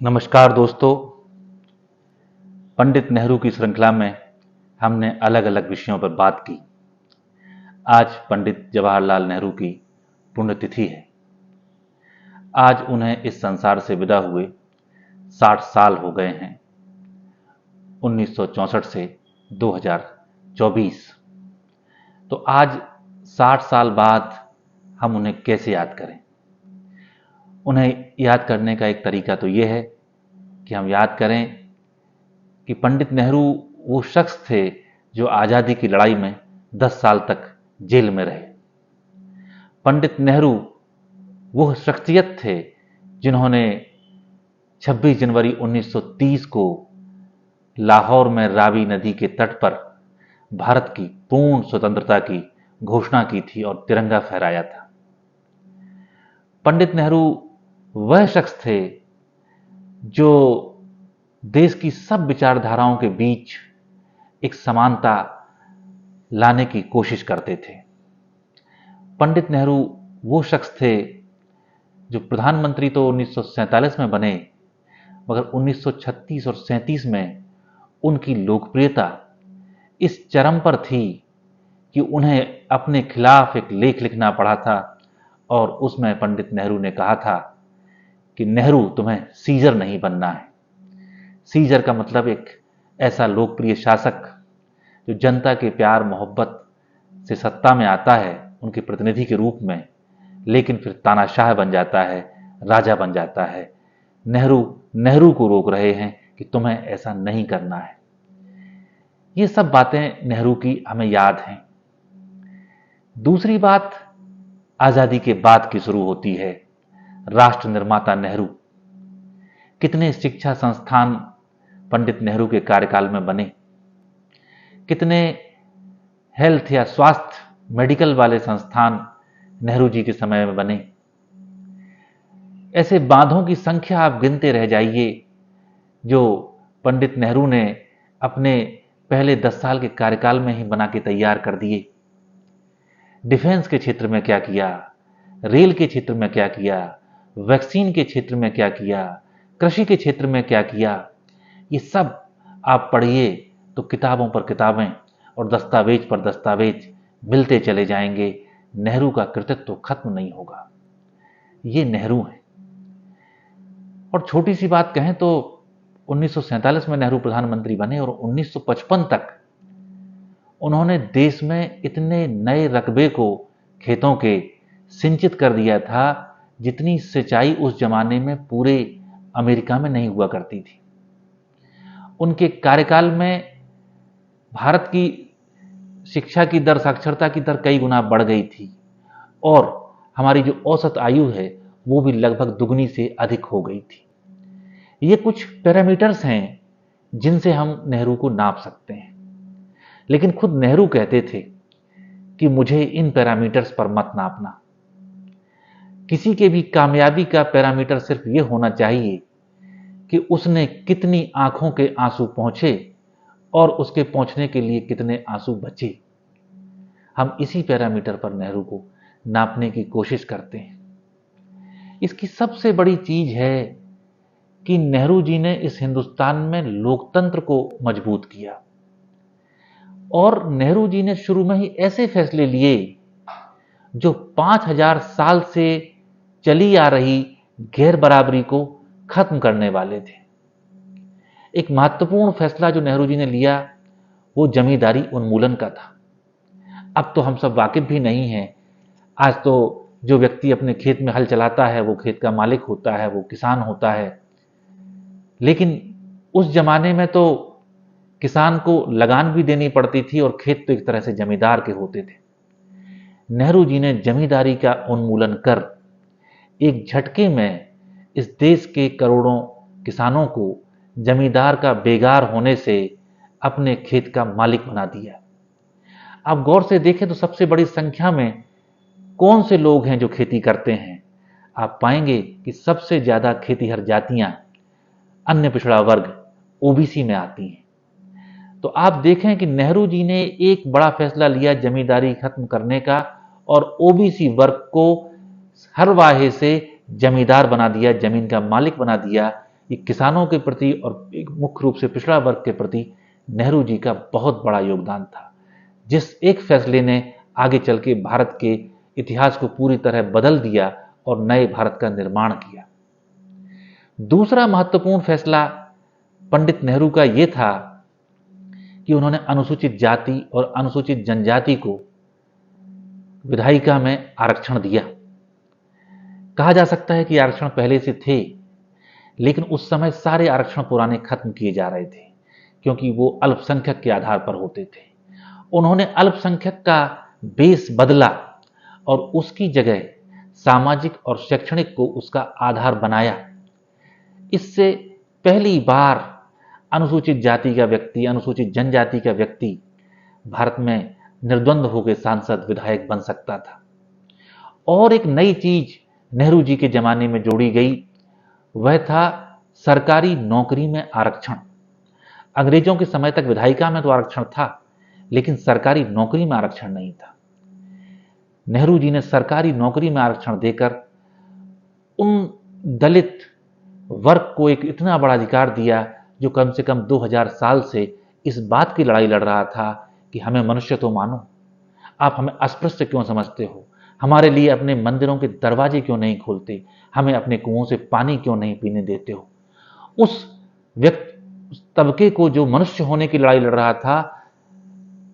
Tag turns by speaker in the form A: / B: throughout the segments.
A: नमस्कार दोस्तों। पंडित नेहरू की श्रृंखला में हमने अलग अलग विषयों पर बात की। आज पंडित जवाहरलाल नेहरू की पुण्यतिथि है। आज उन्हें इस संसार से विदा हुए 60 साल हो गए हैं, 1964 से 2024। तो आज 60 साल बाद हम उन्हें कैसे याद करें? उन्हें याद करने का एक तरीका तो ये है कि हम याद करें कि पंडित नेहरू वो शख्स थे जो आज़ादी की लड़ाई में 10 साल तक जेल में रहे। पंडित नेहरू वो शख्सियत थे जिन्होंने 26 जनवरी 1930 को लाहौर में रावी नदी के तट पर भारत की पूर्ण स्वतंत्रता की घोषणा की थी और तिरंगा फहराया था। पंडित नेहरू वह शख्स थे जो देश की सब विचारधाराओं के बीच एक समानता लाने की कोशिश करते थे। पंडित नेहरू वो शख्स थे जो प्रधानमंत्री तो 1947 में बने, मगर 1936 और 37 में उनकी लोकप्रियता इस चरम पर थी कि उन्हें अपने खिलाफ एक लेख लिखना पड़ा था और उसमें पंडित नेहरू ने कहा था कि नेहरू, तुम्हें सीजर नहीं बनना है। सीजर का मतलब एक ऐसा लोकप्रिय शासक जो जनता के प्यार मोहब्बत से सत्ता में आता है उनके प्रतिनिधि के रूप में, लेकिन फिर तानाशाह बन जाता है, राजा बन जाता है। नेहरू को रोक रहे हैं कि तुम्हें ऐसा नहीं करना है। ये सब बातें नेहरू की हमें याद हैं। दूसरी बात आजादी के बाद की शुरू होती है। राष्ट्र निर्माता नेहरू, कितने शिक्षा संस्थान पंडित नेहरू के कार्यकाल में बने, कितने हेल्थ या स्वास्थ्य मेडिकल वाले संस्थान नेहरू जी के समय में बने। ऐसे बांधों की संख्या आप गिनते रह जाइए जो पंडित नेहरू ने अपने पहले 10 साल के कार्यकाल में ही बना के तैयार कर दिए। डिफेंस के क्षेत्र में क्या किया, रेल के क्षेत्र में क्या किया, वैक्सीन के क्षेत्र में क्या किया, कृषि के क्षेत्र में क्या किया, ये सब आप पढ़िए तो किताबों पर किताबें और दस्तावेज पर दस्तावेज मिलते चले जाएंगे। नेहरू का कृतित्व तो खत्म नहीं होगा। ये नेहरू हैं। और छोटी सी बात कहें तो 1947 में नेहरू प्रधानमंत्री बने और 1955 तक उन्होंने देश में इतने नए रकबे को खेतों के सिंचित कर दिया था जितनी सिंचाई उस जमाने में पूरे अमेरिका में नहीं हुआ करती थी। उनके कार्यकाल में भारत की शिक्षा की दर, साक्षरता की दर कई गुना बढ़ गई थी और हमारी जो औसत आयु है वो भी लगभग दुगनी से अधिक हो गई थी। ये कुछ पैरामीटर्स हैं जिनसे हम नेहरू को नाप सकते हैं, लेकिन खुद नेहरू कहते थे कि मुझे इन पैरामीटर्स पर मत नापना। किसी के भी कामयाबी का पैरामीटर सिर्फ ये होना चाहिए कि उसने कितनी आंखों के आंसू पहुंचे और उसके पहुंचने के लिए कितने आंसू बचे। हम इसी पैरामीटर पर नेहरू को नापने की कोशिश करते हैं। इसकी सबसे बड़ी चीज है कि नेहरू जी ने इस हिंदुस्तान में लोकतंत्र को मजबूत किया और नेहरू जी ने शुरू में ही ऐसे फैसले लिए जो 5000 साल से चली आ रही गैर बराबरी को खत्म करने वाले थे। एक महत्वपूर्ण फैसला जो नेहरू जी ने लिया वो जमींदारी उन्मूलन का था। अब तो हम सब वाकिफ भी नहीं हैं। आज तो जो व्यक्ति अपने खेत में हल चलाता है वो खेत का मालिक होता है, वो किसान होता है। लेकिन उस जमाने में तो किसान को लगान भी देनी पड़ती थी और खेत तो एक तरह से जमींदार के होते थे। नेहरू जी ने जमींदारी का उन्मूलन कर एक झटके में इस देश के करोड़ों किसानों को जमींदार का बेगार होने से अपने खेत का मालिक बना दिया। आप गौर से देखें तो सबसे बड़ी संख्या में कौन से लोग हैं जो खेती करते हैं? आप पाएंगे कि सबसे ज्यादा खेतीहर जातियां अन्य पिछड़ा वर्ग ओबीसी में आती हैं। तो आप देखें कि नेहरू जी ने एक बड़ा फैसला लिया जमींदारी खत्म करने का और ओबीसी वर्ग को हर वाहे से जमींदार बना दिया, जमीन का मालिक बना दिया, ये किसानों के प्रति और एक मुख्य रूप से पिछड़ा वर्ग के प्रति नेहरू जी का बहुत बड़ा योगदान था, जिस एक फैसले ने आगे चल के भारत के इतिहास को पूरी तरह बदल दिया और नए भारत का निर्माण किया। दूसरा महत्वपूर्ण फैसला पंडित नेहरू का यह था कि उन्होंने अनुसूचित जाति और अनुसूचित जनजाति को विधायिका में आरक्षण दिया। कहा जा सकता है कि आरक्षण पहले से थे, लेकिन उस समय सारे आरक्षण पुराने खत्म किए जा रहे थे, क्योंकि वो अल्पसंख्यक के आधार पर होते थे। उन्होंने अल्पसंख्यक का बेस बदला और उसकी जगह सामाजिक और शैक्षणिक को उसका आधार बनाया। इससे पहली बार अनुसूचित जाति का व्यक्ति, अनुसूचित जनजाति का व्यक्ति भारत में निर्द्वंद होकर सांसद, विधायक बन सकता था। और एक नई चीज नेहरू जी के जमाने में जोड़ी गई, वह था सरकारी नौकरी में आरक्षण। अंग्रेजों के समय तक विधायिका में तो आरक्षण था, लेकिन सरकारी नौकरी में आरक्षण नहीं था। नेहरू जी ने सरकारी नौकरी में आरक्षण देकर उन दलित वर्ग को एक इतना बड़ा अधिकार दिया जो कम से कम 2000 साल से इस बात की लड़ाई लड़ रहा था कि हमें मनुष्य तो मानो, आप हमें अस्पृश्य क्यों समझते हो, हमारे लिए अपने मंदिरों के दरवाजे क्यों नहीं खोलते, हमें अपने कुओं से पानी क्यों नहीं पीने देते हो। उस व्यक्ति तबके को जो मनुष्य होने की लड़ाई लड़ रहा था,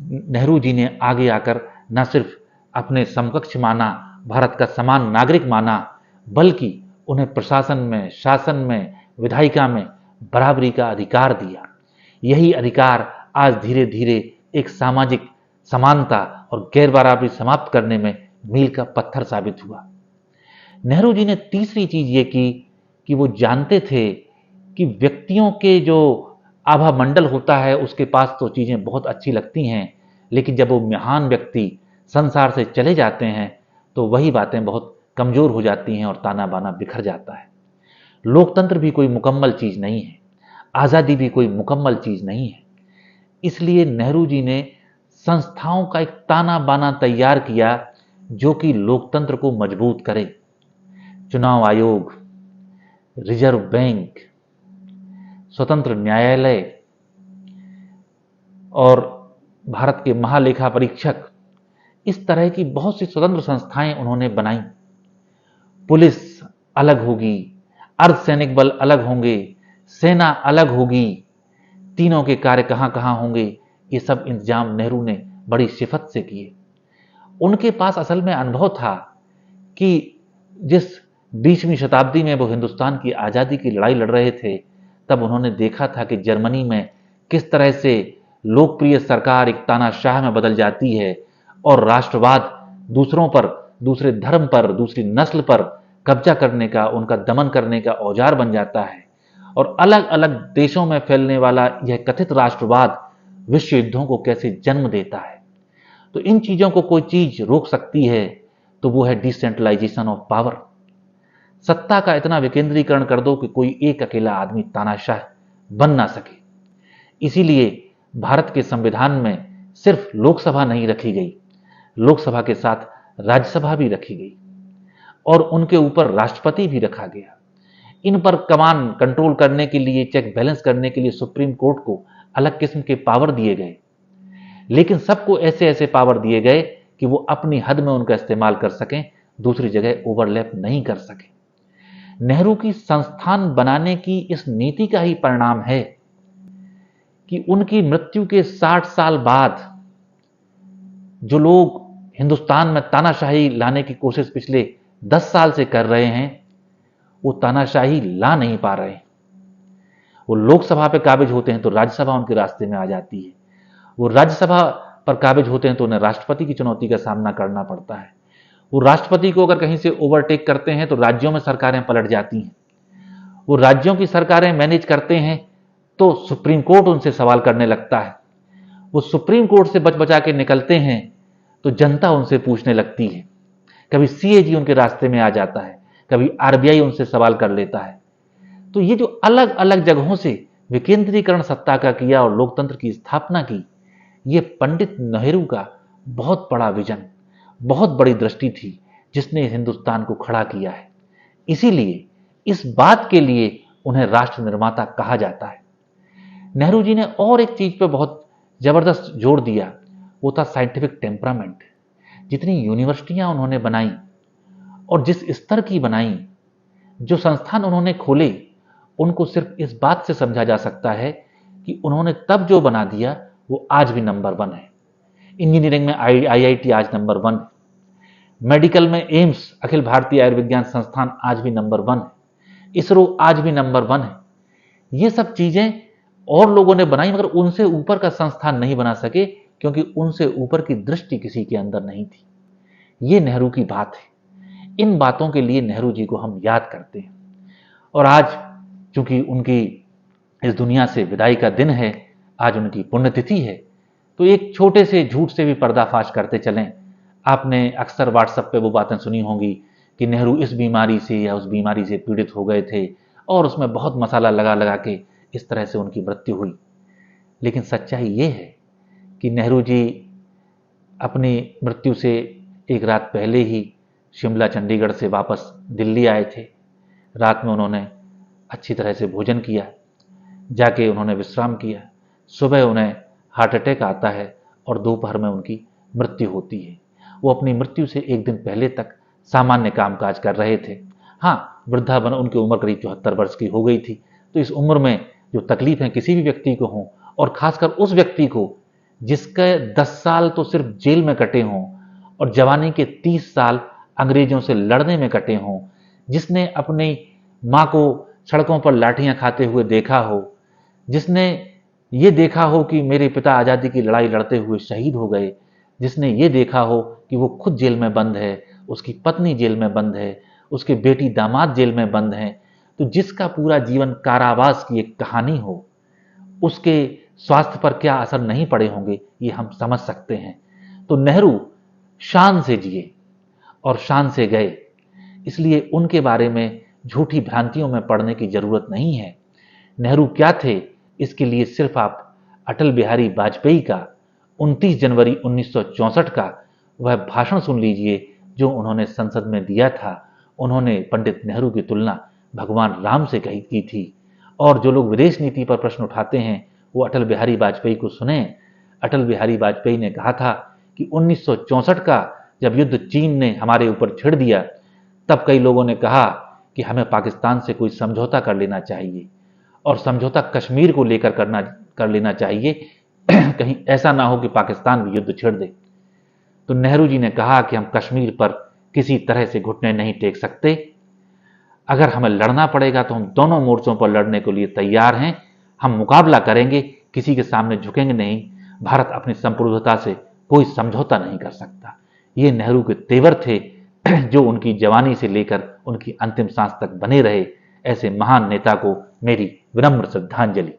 A: नेहरू जी ने आगे आकर न सिर्फ अपने समकक्ष माना, भारत का समान नागरिक माना, बल्कि उन्हें प्रशासन में, शासन में, विधायिका में बराबरी का अधिकार दिया। यही अधिकार आज धीरे धीरे एक सामाजिक समानता और गैर बराबरी समाप्त करने में मील का पत्थर साबित हुआ। नेहरू जी ने तीसरी चीज ये की कि वो जानते थे कि व्यक्तियों के जो आभा मंडल होता है उसके पास तो चीजें बहुत अच्छी लगती हैं, लेकिन जब वो महान व्यक्ति संसार से चले जाते हैं तो वही बातें बहुत कमजोर हो जाती हैं और ताना बाना बिखर जाता है। लोकतंत्र भी कोई मुकम्मल चीज नहीं है, आजादी भी कोई मुकम्मल चीज नहीं है। इसलिए नेहरू जी ने संस्थाओं का एक ताना बाना तैयार किया जो कि लोकतंत्र को मजबूत करे। चुनाव आयोग, रिजर्व बैंक, स्वतंत्र न्यायालय और भारत के महालेखा परीक्षक, इस तरह की बहुत सी स्वतंत्र संस्थाएं उन्होंने बनाई। पुलिस अलग होगी, अर्धसैनिक बल अलग होंगे, सेना अलग होगी, तीनों के कार्य कहां कहां होंगे, ये सब इंतजाम नेहरू ने बड़ी शिफत से किए। उनके पास असल में अनुभव था कि जिस 20वीं शताब्दी में वो हिंदुस्तान की आज़ादी की लड़ाई लड़ रहे थे, तब उन्होंने देखा था कि जर्मनी में किस तरह से लोकप्रिय सरकार एक तानाशाह में बदल जाती है और राष्ट्रवाद दूसरों पर, दूसरे धर्म पर, दूसरी नस्ल पर कब्जा करने का, उनका दमन करने का औजार बन जाता है। और अलग अलग देशों में फैलने वाला यह कथित राष्ट्रवाद विश्व युद्धों को कैसे जन्म देता है। तो इन चीजों को कोई चीज रोक सकती है तो वो है डिसेंट्रलाइजेशन ऑफ पावर। सत्ता का इतना विकेंद्रीकरण कर दो कि कोई एक अकेला आदमी तानाशाह बन ना सके। इसीलिए भारत के संविधान में सिर्फ लोकसभा नहीं रखी गई, लोकसभा के साथ राज्यसभा भी रखी गई और उनके ऊपर राष्ट्रपति भी रखा गया। इन पर कमान कंट्रोल करने के लिए, चेक बैलेंस करने के लिए सुप्रीम कोर्ट को अलग किस्म के पावर दिए गए, लेकिन सबको ऐसे ऐसे पावर दिए गए कि वो अपनी हद में उनका इस्तेमाल कर सकें, दूसरी जगह ओवरलैप नहीं कर सकें। नेहरू की संस्थान बनाने की इस नीति का ही परिणाम है कि उनकी मृत्यु के 60 साल बाद जो लोग हिंदुस्तान में तानाशाही लाने की कोशिश पिछले 10 साल से कर रहे हैं, वो तानाशाही ला नहीं पा रहे हैं। वो लोकसभा पे काबिज होते हैं तो राज्यसभा उनके रास्ते में आ जाती है, वो राज्यसभा पर काबिज होते हैं तो उन्हें राष्ट्रपति की चुनौती का सामना करना पड़ता है। वो राष्ट्रपति को अगर कहीं से ओवरटेक करते हैं तो राज्यों में सरकारें पलट जाती हैं। वो राज्यों की सरकारें मैनेज करते हैं तो सुप्रीम कोर्ट उनसे सवाल करने लगता है। वो सुप्रीम कोर्ट से बच बचा के निकलते हैं तो जनता उनसे पूछने लगती है। कभी सीएजी उनके रास्ते में आ जाता है, कभी आरबीआई उनसे सवाल कर लेता है। तो ये जो अलग अलग जगहों से विकेंद्रीकरण सत्ता का किया और लोकतंत्र की स्थापना की, ये पंडित नेहरू का बहुत बड़ा विजन, बहुत बड़ी दृष्टि थी जिसने हिंदुस्तान को खड़ा किया है। इसीलिए इस बात के लिए उन्हें राष्ट्र निर्माता कहा जाता है। नेहरू जी ने और एक चीज पे बहुत जबरदस्त जोर दिया, वो था साइंटिफिक टेम्परामेंट। जितनी यूनिवर्सिटियां उन्होंने बनाई और जिस स्तर की बनाई, जो संस्थान उन्होंने खोले, उनको सिर्फ इस बात से समझा जा सकता है कि उन्होंने तब जो बना दिया वो आज भी नंबर 1 है। इंजीनियरिंग में IIT आज नंबर 1 है, मेडिकल में एम्स अखिल भारतीय आयुर्विज्ञान संस्थान आज भी नंबर 1 है, इसरो आज भी नंबर 1 है। ये सब चीजें और लोगों ने बनाई, मगर उनसे ऊपर का संस्थान नहीं बना सके, क्योंकि उनसे ऊपर की दृष्टि किसी के अंदर नहीं थी। ये नेहरू की बात है। इन बातों के लिए नेहरू जी को हम याद करते हैं। और आज चूंकि उनकी इस दुनिया से विदाई का दिन है, आज उनकी पुण्यतिथि है, तो एक छोटे से झूठ से भी पर्दाफाश करते चलें। आपने अक्सर व्हाट्सएप पे वो बातें सुनी होंगी कि नेहरू इस बीमारी से या उस बीमारी से पीड़ित हो गए थे और उसमें बहुत मसाला लगा लगा के इस तरह से उनकी मृत्यु हुई। लेकिन सच्चाई ये है कि नेहरू जी अपनी मृत्यु से एक रात पहले ही शिमला चंडीगढ़ से वापस दिल्ली आए थे। रात में उन्होंने अच्छी तरह से भोजन किया, जाके उन्होंने विश्राम किया। सुबह उन्हें हार्ट अटैक आता है और दोपहर में उनकी मृत्यु होती है। वो अपनी मृत्यु से एक दिन पहले तक सामान्य कामकाज कर रहे थे। हाँ, वृद्धावन, उनकी उम्र करीब 74 वर्ष की हो गई थी। तो इस उम्र में जो तकलीफें किसी भी व्यक्ति को हों, और खासकर उस व्यक्ति को जिसके 10 साल तो सिर्फ जेल में कटे हों और जवानी के 30 साल अंग्रेजों से लड़ने में कटे हों, जिसने अपनी माँ को सड़कों पर लाठियां खाते हुए देखा हो, जिसने ये देखा हो कि मेरे पिता आज़ादी की लड़ाई लड़ते हुए शहीद हो गए, जिसने ये देखा हो कि वो खुद जेल में बंद है, उसकी पत्नी जेल में बंद है, उसके बेटी दामाद जेल में बंद हैं, तो जिसका पूरा जीवन कारावास की एक कहानी हो, उसके स्वास्थ्य पर क्या असर नहीं पड़े होंगे, ये हम समझ सकते हैं। तो नेहरू शान से जिए और शान से गए, इसलिए उनके बारे में झूठी भ्रांतियों में पड़ने की जरूरत नहीं है। नेहरू क्या थे, इसके लिए सिर्फ आप अटल बिहारी वाजपेयी का 29 जनवरी 1964 का वह भाषण सुन लीजिए जो उन्होंने संसद में दिया था। उन्होंने पंडित नेहरू की तुलना भगवान राम से की थी। और जो लोग विदेश नीति पर प्रश्न उठाते हैं, वो अटल बिहारी वाजपेयी को सुने। अटल बिहारी वाजपेयी ने कहा था कि 1964 का जब युद्ध चीन ने हमारे ऊपर छिड़ दिया, तब कई लोगों ने कहा कि हमें पाकिस्तान से कोई समझौता कर लेना चाहिए, और समझौता कश्मीर को लेकर कर लेना चाहिए, कहीं ऐसा ना हो कि पाकिस्तान भी युद्ध छेड़ दे। तो नेहरू जी ने कहा कि हम कश्मीर पर किसी तरह से घुटने नहीं टेक सकते। अगर हमें लड़ना पड़ेगा तो हम दोनों मोर्चों पर लड़ने के लिए तैयार हैं। हम मुकाबला करेंगे, किसी के सामने झुकेंगे नहीं। भारत अपनी संप्रभुता से कोई समझौता नहीं कर सकता। ये नेहरू के तेवर थे जो उनकी जवानी से लेकर उनकी अंतिम सांस तक बने रहे। ऐसे महान नेता को मेरी विनम्र श्रद्धांजलि।